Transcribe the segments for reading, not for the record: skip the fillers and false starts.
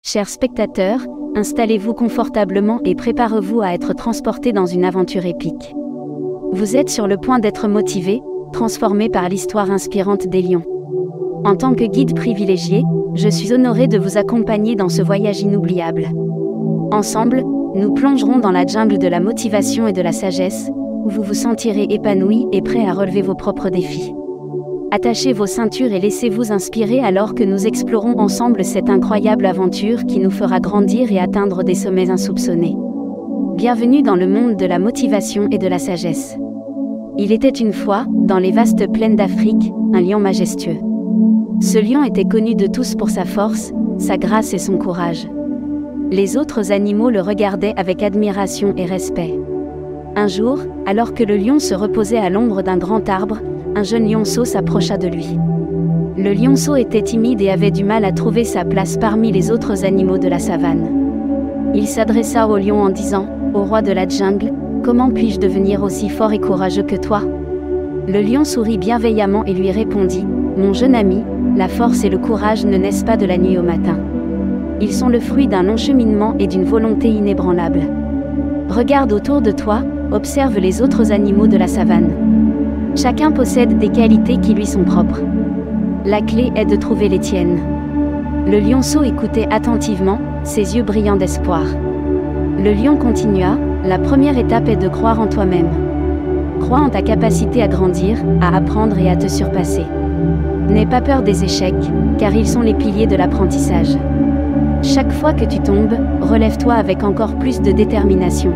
Chers spectateurs, installez-vous confortablement et préparez-vous à être transportés dans une aventure épique. Vous êtes sur le point d'être motivé, transformé par l'histoire inspirante des lions. En tant que guide privilégié, je suis honoré de vous accompagner dans ce voyage inoubliable. Ensemble, nous plongerons dans la jungle de la motivation et de la sagesse, où vous vous sentirez épanoui et prêt à relever vos propres défis. Attachez vos ceintures et laissez-vous inspirer alors que nous explorons ensemble cette incroyable aventure qui nous fera grandir et atteindre des sommets insoupçonnés. Bienvenue dans le monde de la motivation et de la sagesse. Il était une fois, dans les vastes plaines d'Afrique, un lion majestueux. Ce lion était connu de tous pour sa force, sa grâce et son courage. Les autres animaux le regardaient avec admiration et respect. Un jour, alors que le lion se reposait à l'ombre d'un grand arbre, un jeune lionceau s'approcha de lui. Le lionceau était timide et avait du mal à trouver sa place parmi les autres animaux de la savane. Il s'adressa au lion en disant « Ô roi de la jungle, comment puis-je devenir aussi fort et courageux que toi ?» Le lion sourit bienveillamment et lui répondit « Mon jeune ami, la force et le courage ne naissent pas de la nuit au matin. Ils sont le fruit d'un long cheminement et d'une volonté inébranlable. Regarde autour de toi, observe les autres animaux de la savane. Chacun possède des qualités qui lui sont propres. La clé est de trouver les tiennes. » Le lionceau écoutait attentivement, ses yeux brillants d'espoir. Le lion continua, « La première étape est de croire en toi-même. Crois en ta capacité à grandir, à apprendre et à te surpasser. N'aie pas peur des échecs, car ils sont les piliers de l'apprentissage. Chaque fois que tu tombes, relève-toi avec encore plus de détermination.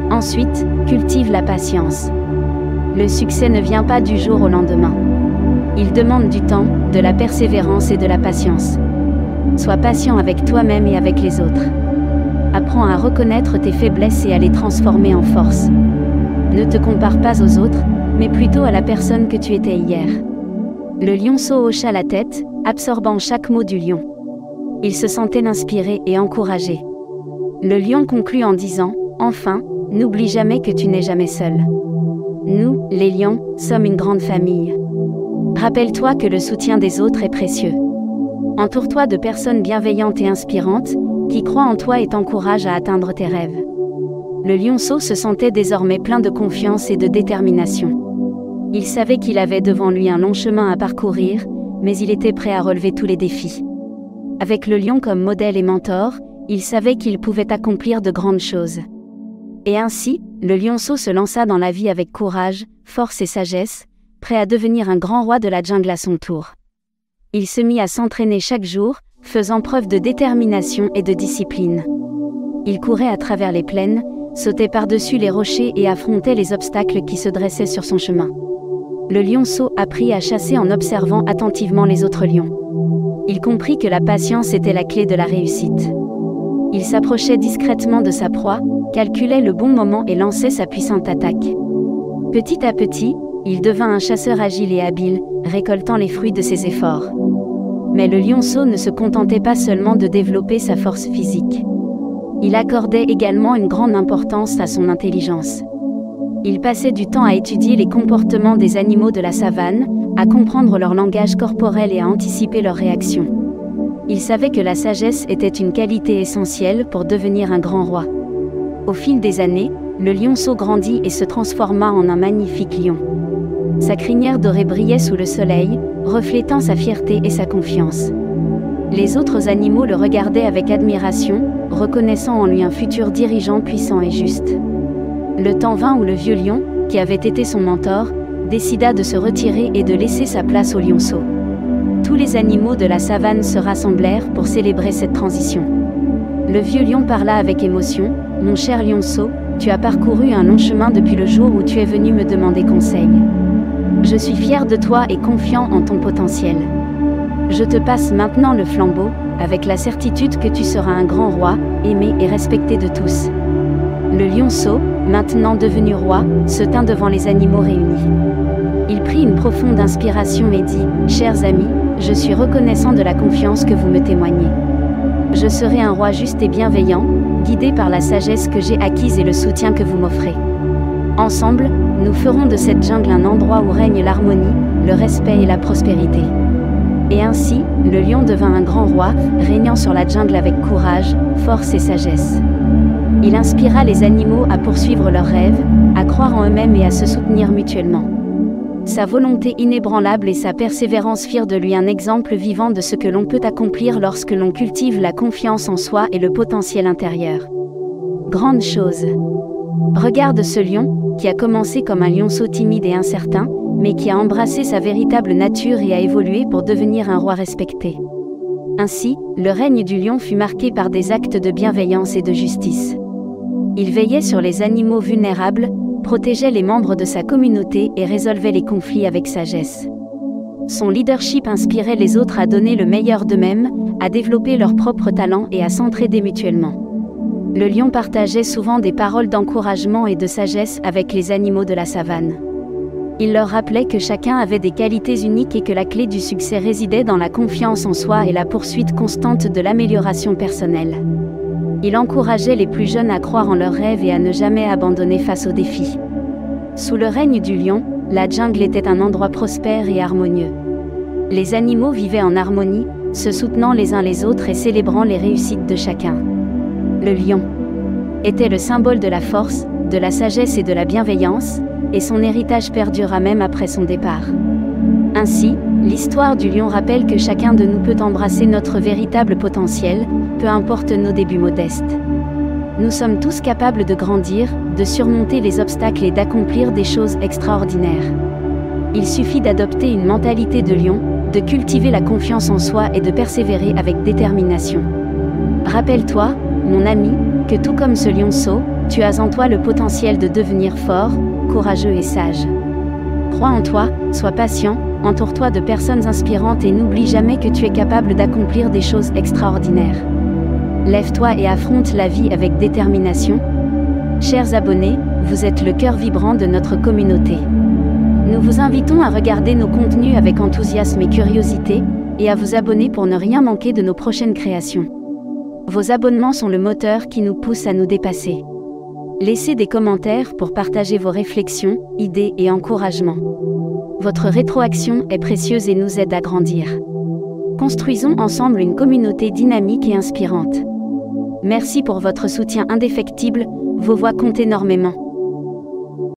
Ensuite, cultive la patience. Le succès ne vient pas du jour au lendemain. Il demande du temps, de la persévérance et de la patience. Sois patient avec toi-même et avec les autres. Apprends à reconnaître tes faiblesses et à les transformer en force. Ne te compare pas aux autres, mais plutôt à la personne que tu étais hier. » Le lionceau hocha la tête, absorbant chaque mot du lion. Il se sentait inspiré et encouragé. Le lion conclut en disant « Enfin, n'oublie jamais que tu n'es jamais seul. Nous, les lions, sommes une grande famille. Rappelle-toi que le soutien des autres est précieux. Entoure-toi de personnes bienveillantes et inspirantes, qui croient en toi et t'encouragent à atteindre tes rêves. » Le lionceau se sentait désormais plein de confiance et de détermination. Il savait qu'il avait devant lui un long chemin à parcourir, mais il était prêt à relever tous les défis. Avec le lion comme modèle et mentor, il savait qu'il pouvait accomplir de grandes choses. Et ainsi, le lionceau se lança dans la vie avec courage, force et sagesse, prêt à devenir un grand roi de la jungle à son tour. Il se mit à s'entraîner chaque jour, faisant preuve de détermination et de discipline. Il courait à travers les plaines, sautait par-dessus les rochers et affrontait les obstacles qui se dressaient sur son chemin. Le lionceau apprit à chasser en observant attentivement les autres lions. Il comprit que la patience était la clé de la réussite. Il s'approchait discrètement de sa proie, calculait le bon moment et lançait sa puissante attaque. Petit à petit, il devint un chasseur agile et habile, récoltant les fruits de ses efforts. Mais le lionceau ne se contentait pas seulement de développer sa force physique. Il accordait également une grande importance à son intelligence. Il passait du temps à étudier les comportements des animaux de la savane, à comprendre leur langage corporel et à anticiper leurs réactions. Il savait que la sagesse était une qualité essentielle pour devenir un grand roi. Au fil des années, le lionceau grandit et se transforma en un magnifique lion. Sa crinière dorée brillait sous le soleil, reflétant sa fierté et sa confiance. Les autres animaux le regardaient avec admiration, reconnaissant en lui un futur dirigeant puissant et juste. Le temps vint où le vieux lion, qui avait été son mentor, décida de se retirer et de laisser sa place au lionceau. Tous les animaux de la savane se rassemblèrent pour célébrer cette transition. Le vieux lion parla avec émotion, « Mon cher lionceau, tu as parcouru un long chemin depuis le jour où tu es venu me demander conseil. Je suis fier de toi et confiant en ton potentiel. Je te passe maintenant le flambeau, avec la certitude que tu seras un grand roi, aimé et respecté de tous. » Le lionceau, maintenant devenu roi, se tint devant les animaux réunis. Il prit une profonde inspiration et dit « Chers amis, je suis reconnaissant de la confiance que vous me témoignez. Je serai un roi juste et bienveillant, guidé par la sagesse que j'ai acquise et le soutien que vous m'offrez. Ensemble, nous ferons de cette jungle un endroit où règne l'harmonie, le respect et la prospérité. » Et ainsi, le lion devint un grand roi, régnant sur la jungle avec courage, force et sagesse. Il inspira les animaux à poursuivre leurs rêves, à croire en eux-mêmes et à se soutenir mutuellement. Sa volonté inébranlable et sa persévérance firent de lui un exemple vivant de ce que l'on peut accomplir lorsque l'on cultive la confiance en soi et le potentiel intérieur. Grande chose. Regarde ce lion, qui a commencé comme un lionceau timide et incertain, mais qui a embrassé sa véritable nature et a évolué pour devenir un roi respecté. Ainsi, le règne du lion fut marqué par des actes de bienveillance et de justice. Il veillait sur les animaux vulnérables, protégeait les membres de sa communauté et résolvait les conflits avec sagesse. Son leadership inspirait les autres à donner le meilleur d'eux-mêmes, à développer leurs propres talents et à s'entraider mutuellement. Le lion partageait souvent des paroles d'encouragement et de sagesse avec les animaux de la savane. Il leur rappelait que chacun avait des qualités uniques et que la clé du succès résidait dans la confiance en soi et la poursuite constante de l'amélioration personnelle. Il encourageait les plus jeunes à croire en leurs rêves et à ne jamais abandonner face aux défis. Sous le règne du lion, la jungle était un endroit prospère et harmonieux. Les animaux vivaient en harmonie, se soutenant les uns les autres et célébrant les réussites de chacun. Le lion était le symbole de la force, de la sagesse et de la bienveillance, et son héritage perdura même après son départ. Ainsi, l'histoire du lion rappelle que chacun de nous peut embrasser notre véritable potentiel, peu importe nos débuts modestes. Nous sommes tous capables de grandir, de surmonter les obstacles et d'accomplir des choses extraordinaires. Il suffit d'adopter une mentalité de lion, de cultiver la confiance en soi et de persévérer avec détermination. Rappelle-toi, mon ami, que tout comme ce lionceau, tu as en toi le potentiel de devenir fort, courageux et sage. Crois en toi, sois patient, entoure-toi de personnes inspirantes et n'oublie jamais que tu es capable d'accomplir des choses extraordinaires. Lève-toi et affronte la vie avec détermination. Chers abonnés, vous êtes le cœur vibrant de notre communauté. Nous vous invitons à regarder nos contenus avec enthousiasme et curiosité, et à vous abonner pour ne rien manquer de nos prochaines créations. Vos abonnements sont le moteur qui nous pousse à nous dépasser. Laissez des commentaires pour partager vos réflexions, idées et encouragements. Votre rétroaction est précieuse et nous aide à grandir. Construisons ensemble une communauté dynamique et inspirante. Merci pour votre soutien indéfectible, vos voix comptent énormément.